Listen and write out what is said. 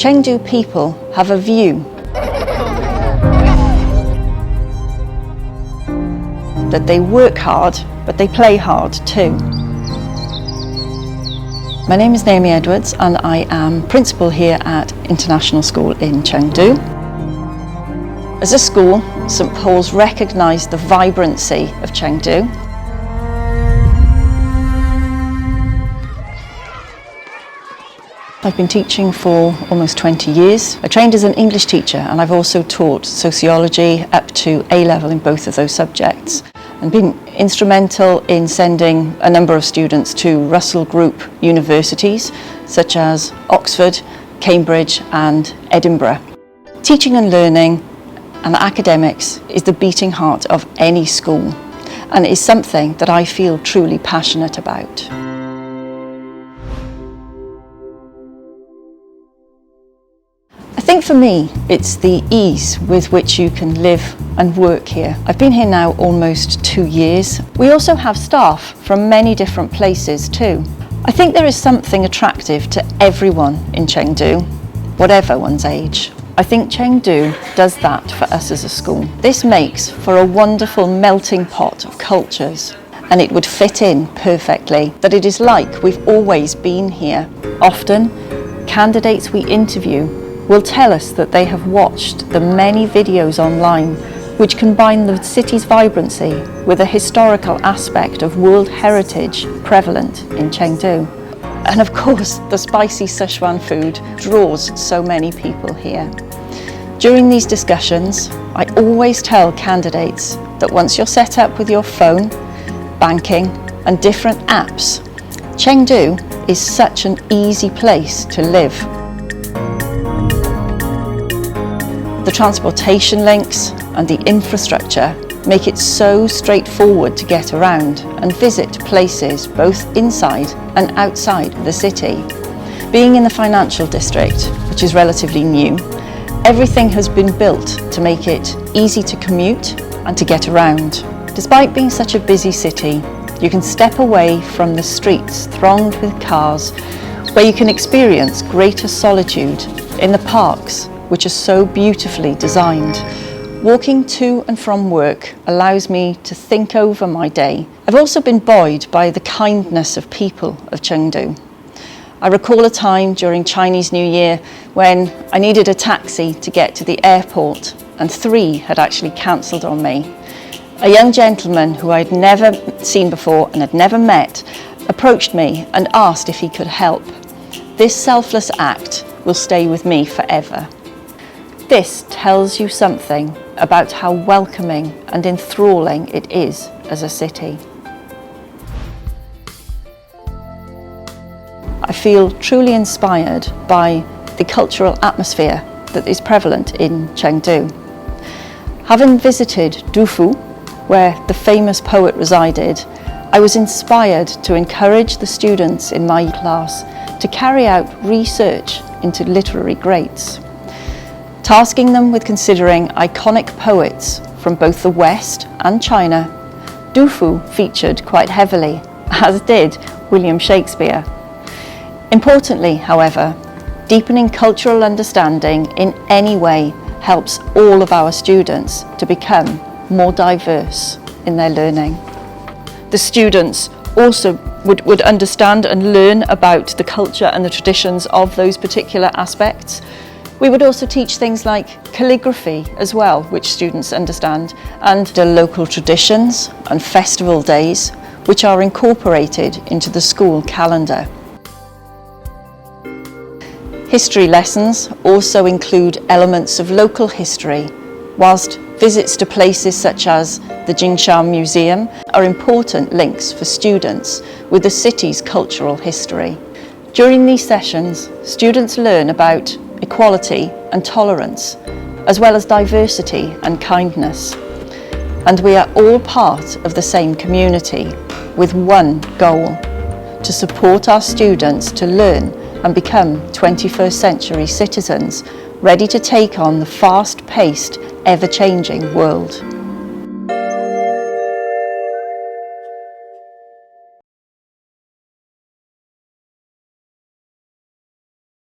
Chengdu people have a view that they work hard, but they play hard too. My name is Naomi Edwards and I am principal here at International School in Chengdu. As a school, St Paul's recognised the vibrancy of Chengdu. I've been teaching for almost 20 years. I trained as an English teacher and I've also taught sociology up to A-level in both of those subjects, and been instrumental in sending a number of students to Russell Group universities such as Oxford, Cambridge and Edinburgh. Teaching and learning and academics is the beating heart of any school and is something that I feel truly passionate about. I think for me, it's the ease with which you can live and work here. I've been here now almost 2 years. We also have staff from many different places too. I think there is something attractive to everyone in Chengdu, whatever one's age. I think Chengdu does that for us as a school. This makes for a wonderful melting pot of cultures, and it would fit in perfectly that it is like we've always been here. Often, candidates we interview will tell us that they have watched the many videos online which combine the city's vibrancy with a historical aspect of world heritage prevalent in Chengdu. And of course, the spicy Sichuan food draws so many people here. During these discussions, I always tell candidates that once you're set up with your phone, banking and different apps, Chengdu is such an easy place to live. The transportation links and the infrastructure make it so straightforward to get around and visit places both inside and outside the city. Being in the financial district, which is relatively new, everything has been built to make it easy to commute and to get around. Despite being such a busy city, you can step away from the streets thronged with cars, where you can experience greater solitude in the parks, which are so beautifully designed. Walking to and from work allows me to think over my day. I've also been buoyed by the kindness of people of Chengdu. I recall a time during Chinese New Year when I needed a taxi to get to the airport and 3 had actually cancelled on me. A young gentleman who I'd never seen before and had never met approached me and asked if he could help. This selfless act will stay with me forever. This tells you something about how welcoming and enthralling it is as a city. I feel truly inspired by the cultural atmosphere that is prevalent in Chengdu. Having visited Dufu, where the famous poet resided, I was inspired to encourage the students in my class to carry out research into literary greats. Tasking them with considering iconic poets from both the West and China, Dufu featured quite heavily, as did William Shakespeare. Importantly, however, deepening cultural understanding in any way helps all of our students to become more diverse in their learning. The students also would understand and learn about the culture and the traditions of those particular aspects. We would also teach things like calligraphy as well, which students understand, and the local traditions and festival days, which are incorporated into the school calendar. History lessons also include elements of local history, whilst visits to places such as the Jinsha Museum are important links for students with the city's cultural history. During these sessions, students learn about equality and tolerance, as well as diversity and kindness. And we are all part of the same community with one goal: to support our students to learn and become 21st century citizens ready to take on the fast-paced, ever-changing world.